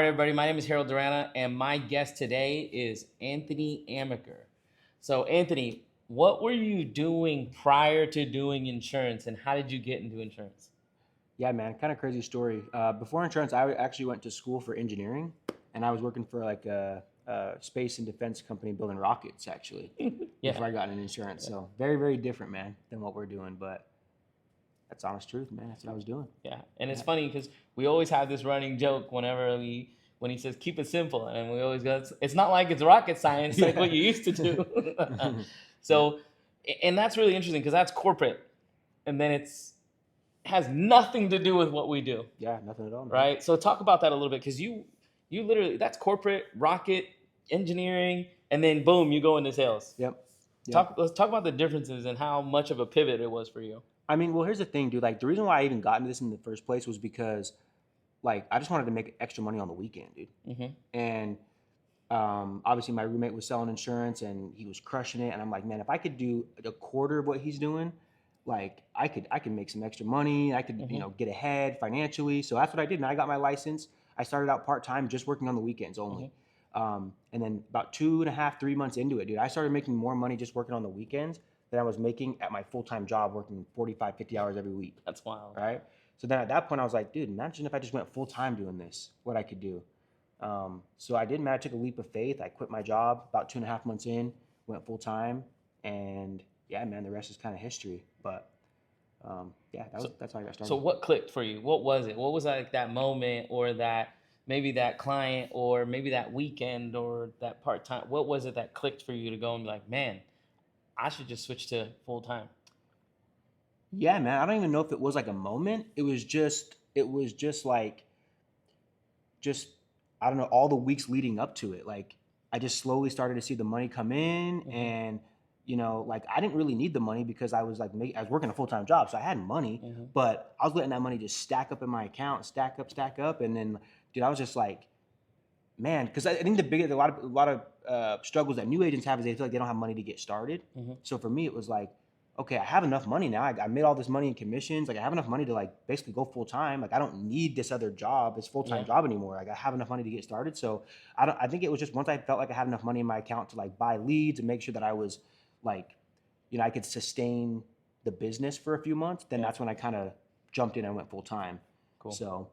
right, everybody. My name is Harold Durana, and my guest today is Anthony Amiker. So, Anthony, what were you doing prior to doing insurance, and how did you get into insurance? Yeah, man, kind of crazy story. Before insurance, I actually went to school for engineering, and I was working for like a space and defense company building rockets, actually, Yeah, before I got into insurance. So very, very different, man, than what we're doing. But that's honest truth, man. That's what I was doing. yeah. And it's Yeah. funny because we always have this running joke when he says keep it simple, and we always go, it's not like it's rocket science like what you used to do. Yeah. So, and that's really interesting because that's corporate, and then it's has nothing to do with what we do. Yeah, nothing at all, man. Right? So talk about that a little bit because you literally that's corporate rocket engineering, and then boom, you go into sales. Yep. Yep. Let's talk about the differences and how much of a pivot it was for you. I mean, well, here's the thing, dude. Like, the reason why I even got into this in the first place was because, like, I just wanted to make extra money on the weekend, dude. Mm-hmm. And obviously, my roommate was selling insurance and he was crushing it. And I'm like, man, if I could do a quarter of what he's doing, like I could make some extra money. I could, Mm-hmm. get ahead financially. So that's what I did. And I got my license. I started out part time, just working on the weekends only. Mm-hmm. And then about 2.5, 3 months into it, dude, I started making more money just working on the weekends than I was making at my full time job, working 45, 50 hours every week. That's wild. Right. So then at that point, I was like, dude, imagine if I just went full time doing this, what I could do. So I did, man. I took a leap of faith. I quit my job about 2.5 months in, went full time, and yeah, man, the rest is kind of history. But yeah, that's how I got started. So what clicked for you? What was it? What was like that moment, or that maybe that client, or maybe that weekend, or that part time? What was it that clicked for you to go and be like, man, I should just switch to full time? Yeah, man. I don't even know if it was like a moment. It was just I don't know, all the weeks leading up to it. Like I just slowly started to see the money come in, Mm-hmm. and like I didn't really need the money because I was like I was working a full-time job, so I had money, Mm-hmm. but I was letting that money just stack up in my account, stack up, and then dude, I was just like, man, because I think the biggest a lot of struggles that new agents have is they feel like they don't have money to get started. Mm-hmm. So for me, it was like, okay, I have enough money now. I made all this money in commissions. Like I have enough money to like basically go full time. Like I don't need this other job, this full time Yeah. job anymore. Like I have enough money to get started. So I think it was just once I felt like I had enough money in my account to like buy leads and make sure that I was like, I could sustain the business for a few months. Then Yeah. that's when I kind of jumped in and went full time. Cool. So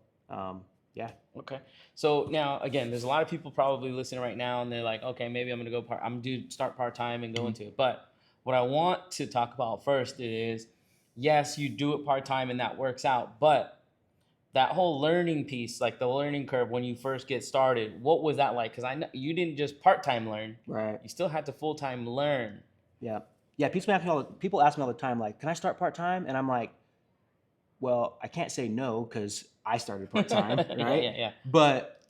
yeah. Okay. So now again, there's a lot of people probably listening right now, and they're like, okay, maybe I'm gonna start part time and go into it. But what I want to talk about first is, yes, you do it part time and that works out, but that whole learning piece, like the learning curve when you first get started, what was that like? Because I know you didn't just part time learn, Right. you still had to full time learn. Yeah. Yeah. People ask me all the time, like, can I start part time? And I'm like, well, I can't say no because I started part time, right? Yeah. But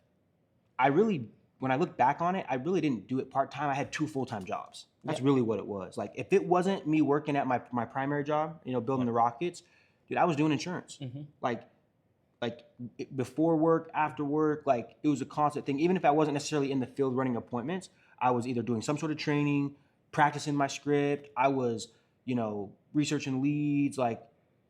when I look back on it, I really didn't do it part time. I had 2 full time jobs. That's really what it was. Like, if it wasn't me working at my primary job, building the rockets, dude, I was doing insurance. Mm-hmm. Like before work, after work, like it was a constant thing. Even if I wasn't necessarily in the field running appointments, I was either doing some sort of training, practicing my script. I was, researching leads. Like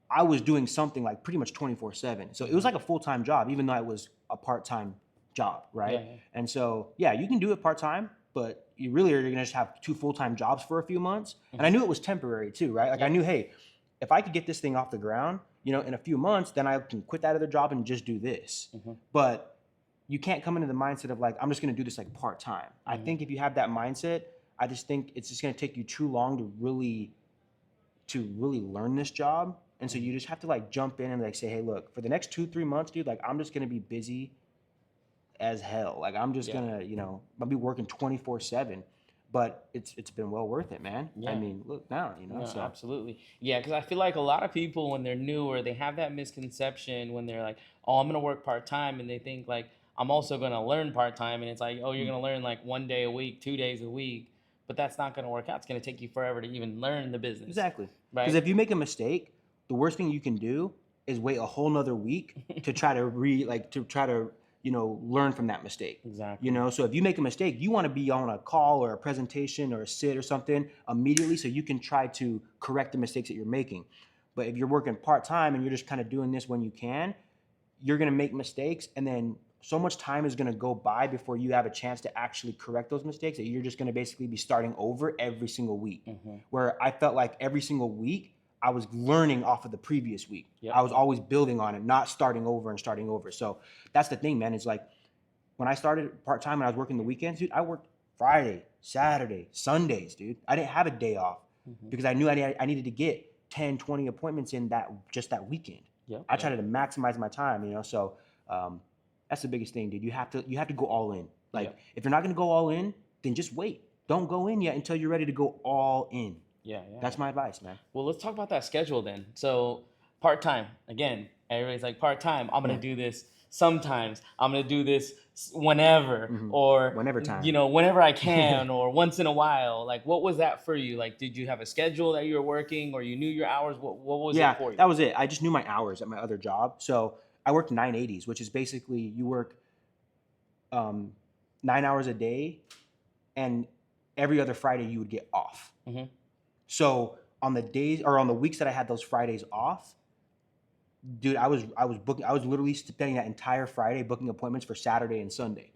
I was doing something like pretty much 24/7. So it was like a full-time job, even though it was a part-time job, right? Yeah. And so, yeah, you can do it part-time, but you really are going to just have 2 full-time jobs for a few months. And I knew it was temporary too, right? Like I knew, hey, if I could get this thing off the ground, in a few months, then I can quit that other job and just do this. Mm-hmm. But you can't come into the mindset of like, I'm just going to do this like part-time. Mm-hmm. I think if you have that mindset, I just think it's just going to take you too long to really learn this job. And so you just have to like jump in and like say, hey, look, for the next 2-3 months, dude, like I'm just gonna be busy as hell. Like I'm just gonna, I'll be working 24/7. But it's been well worth it, man. Yeah. I mean, look now, No, so absolutely. Yeah, because I feel like a lot of people when they're newer, they have that misconception when they're like, oh, I'm gonna work part time, and they think like I'm also gonna learn part time, and it's like, oh, you're gonna learn like 1 day a week, 2 days a week, but that's not gonna work out. It's gonna take you forever to even learn the business. Exactly. Right. Because if you make a mistake, the worst thing you can do is wait a whole nother week to try to learn from that mistake. Exactly. So if you make a mistake, you want to be on a call or a presentation or a sit or something immediately so you can try to correct the mistakes that you're making. But if you're working part-time and you're just kind of doing this when you can, you're going to make mistakes, and then so much time is going to go by before you have a chance to actually correct those mistakes that you're just going to basically be starting over every single week. Where I felt like every single week I was learning off of the previous week. Yep. I was always building on it, not starting over and starting over. So that's the thing, man. It's like when I started part-time and I was working the weekends, dude, I worked Friday, Saturday, Sundays, dude. I didn't have a day off because I knew I needed to get 10, 20 appointments in that weekend. Yep. I tried to maximize my time, you know. So that's the biggest thing, dude. You have to go all in. Like if you're not gonna go all in, then just wait. Don't go in yet until you're ready to go all in. Yeah. That's my advice, man. Well, let's talk about that schedule then. So part-time, again, everybody's like part-time, I'm going to do this sometimes. I'm going to do this whenever or Whenever time. You know, whenever I can or once in a while. Like what was that for you? Like did you have a schedule that you were working or you knew your hours? What was it for you? That was it. I just knew my hours at my other job. So I worked 980s, which is basically you work 9 hours a day and every other Friday you would get off. So on the days or on the weeks that I had those Fridays off, dude, I was literally spending that entire Friday booking appointments for Saturday and Sunday.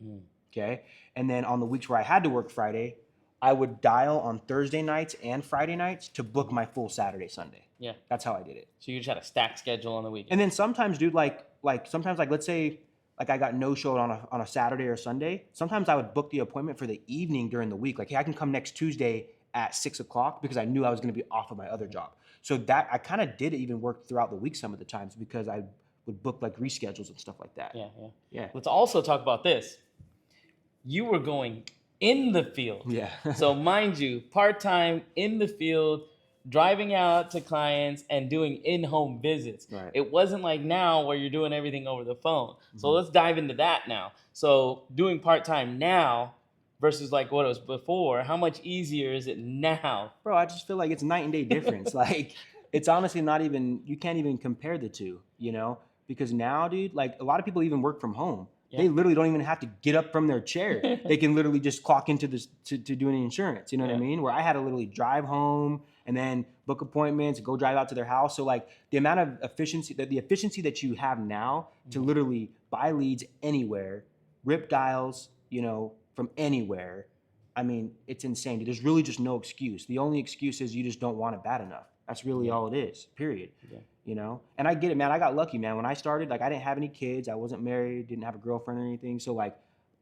Okay. And then on the weeks where I had to work Friday, I would dial on Thursday nights and Friday nights to book my full Saturday, Sunday. Yeah. That's how I did it. So you just had a stacked schedule on the weekend. And then sometimes, dude, like sometimes let's say like I got no-showed on a Saturday or Sunday. Sometimes I would book the appointment for the evening during the week. Like, hey, I can come next Tuesday at 6 o'clock because I knew I was going to be off of my other job. So that I kind of did even work throughout the week some of the times because I would book like reschedules and stuff like that. Yeah. Let's also talk about this. You were going in the field. Yeah. So mind you, part-time in the field, driving out to clients and doing in-home visits. Right. It wasn't like now where you're doing everything over the phone. So let's dive into that now. So doing part-time now versus like what it was before, how much easier is it now? Bro, I just feel like it's a night and day difference. Like it's honestly not even, you can't even compare the two, you know? Because now, dude, like a lot of people even work from home. They literally don't even have to get up from their chair. They can literally just clock into this to do any insurance. You know what I mean? Where I had to literally drive home and then book appointments, go drive out to their house. So like the amount of efficiency, the efficiency that you have now to literally buy leads anywhere, rip dials, you know, from anywhere. I mean, it's insane. There's really just no excuse. The only excuse is you just don't want it bad enough. That's really all it is, period. You know, and I get it, man. I got lucky, man. When I started, like I didn't have any kids. I wasn't married, didn't have a girlfriend or anything. So like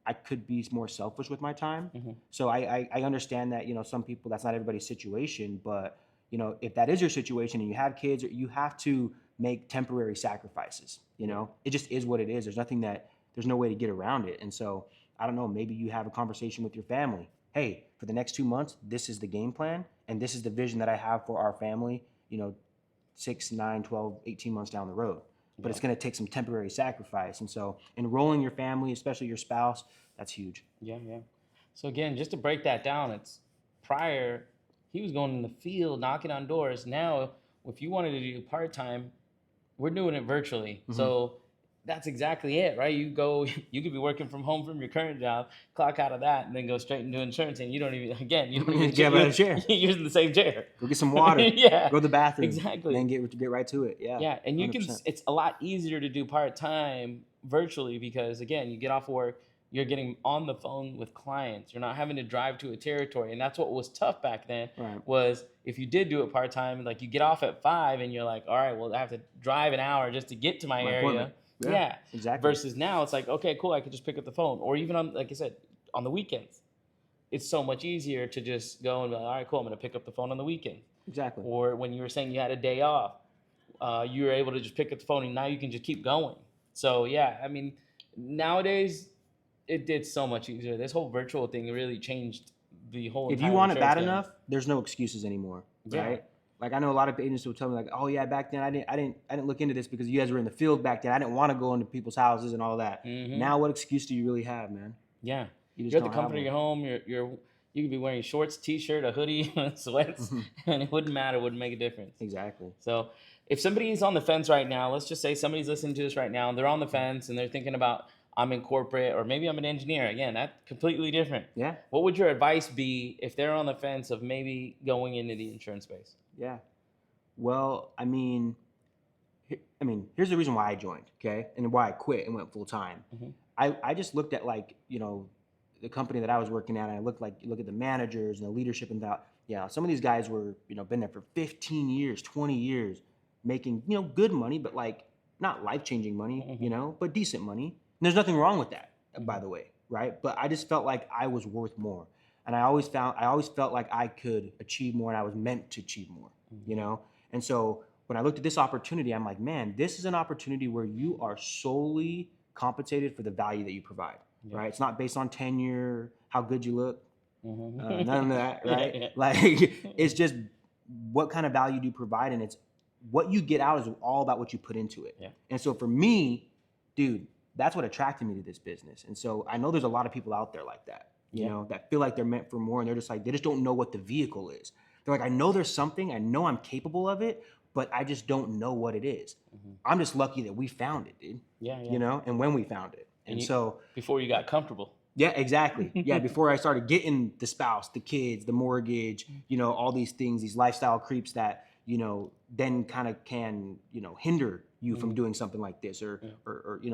I could be more selfish with my time. So I understand that, you know, some people, that's not everybody's situation. But, you know, if that is your situation and you have kids, you have to make temporary sacrifices. You know, it just is what it is. There's no way to get around it. And so I don't know, maybe you have a conversation with your family. Hey, for the next 2 months, this is the game plan. And this is the vision that I have for our family, you know, 6, 9, 12, 18 months down the road. But it's going to take some temporary sacrifice. And so enrolling your family, especially your spouse, that's huge. Yeah. So again, just to break that down, it's prior, he was going in the field, knocking on doors. Now, if you wanted to do part-time, we're doing it virtually. So that's exactly it, right? You could be working from home from your current job, clock out of that, and then go straight into insurance, and you don't even Get out of the chair. You're in the same chair. Go get some water. Go to the bathroom. Exactly. And then get right to it. Yeah, and you 100%. it's a lot easier to do part-time virtually because, again, you get off work, you're getting on the phone with clients. You're not having to drive to a territory, and that's what was tough back then. Was if you did do it part-time, like you get off at 5, and you're like, all right, well, I have to drive an hour just to get to my area. Appointment. Yeah, exactly. Versus now, it's like, okay, cool, I could just pick up the phone. Or even on, like I said, on the weekends. It's so much easier to just go and be like, all right, cool, I'm going to pick up the phone on the weekend. Exactly. Or when you were saying you had a day off, you were able to just pick up the phone, and now you can just keep going. So, yeah, I mean, nowadays, it did so much easier. This whole virtual thing really changed the whole If you want it bad enough, there's no excuses anymore, right? Like I know a lot of agents will tell me like, oh yeah, back then I didn't look into this because you guys were in the field back then. I didn't want to go into people's houses and all that. Now what excuse do you really have, man? Yeah. You're at the comfort of your home. You could be wearing shorts, t-shirt, a hoodie, sweats, and it wouldn't matter. It wouldn't make a difference. Exactly. So if somebody's on the fence right now, let's just say somebody's listening to this right now, and they're on the fence and they're thinking about, I'm in corporate, or maybe I'm an engineer. Again, that's completely different. Yeah. What would your advice be if they're on the fence of maybe going into the insurance space? Yeah. Well, I mean, here's the reason why I joined, okay, and why I quit and went full time. I just looked at like, the company that I was working at, and I look at the managers and the leadership and that, yeah, some of these guys were, been there for 15 years, 20 years, making, good money, but like not life-changing money, but decent money. And there's nothing wrong with that, by the way, right? But I just felt like I was worth more. And I always felt like I could achieve more, and I was meant to achieve more, And so when I looked at this opportunity, I'm like, man, this is an opportunity where you are solely compensated for the value that you provide, right? It's not based on tenure, how good you look, none of that, right? Like, it's just what kind of value do you provide, and it's what you get out is all about what you put into it. And so for me, dude, that's what attracted me to this business. And so I know there's a lot of people out there like that, that feel like they're meant for more, and they're just like, they just don't know what the vehicle is. They're like, I know there's something, I know I'm capable of it, but I just don't know what it is. I'm just lucky that we found it, dude. And when we found it. And so before you got comfortable. Yeah, exactly. Yeah, before I started getting the spouse, the kids, the mortgage, all these things, these lifestyle creeps that, then kind of can, hinder you from doing something like this or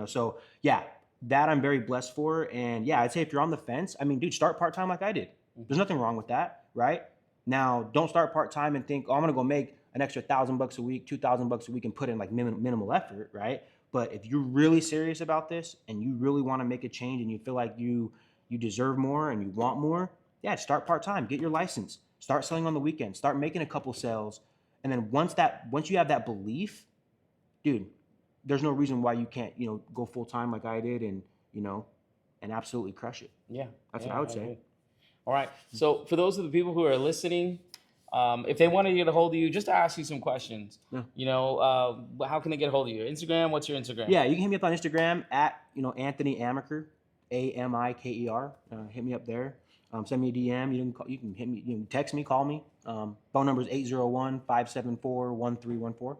so yeah, that I'm very blessed for. And yeah, I'd say if you're on the fence, I mean, dude, start part-time like I did. There's nothing wrong with that, right? Now, don't start part-time and think, oh, I'm going to go make an extra $1,000 a week, $2,000 a week and put in like minimal effort, right? But if you're really serious about this and you really want to make a change and you feel like you deserve more and you want more, yeah, start part-time, get your license, start selling on the weekend, start making a couple sales. And then once you have that belief, dude, there's no reason why you can't, go full-time like I did and absolutely crush it. Yeah. That's what I would say. All right. So for those of the people who are listening, if they want to get a hold of you, just to ask you some questions, how can they get a hold of you? Instagram, what's your Instagram? Yeah, you can hit me up on Instagram at, Anthony Amiker, Amiker. Hit me up there. Send me a DM. You can hit me, you can text me, call me. Phone number is 801-574-1314.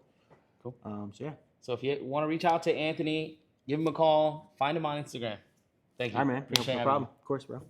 Cool. So yeah. So if you want to reach out to Anthony, give him a call, find him on Instagram. Thank you. All right, man. Appreciate No problem. Of course, bro.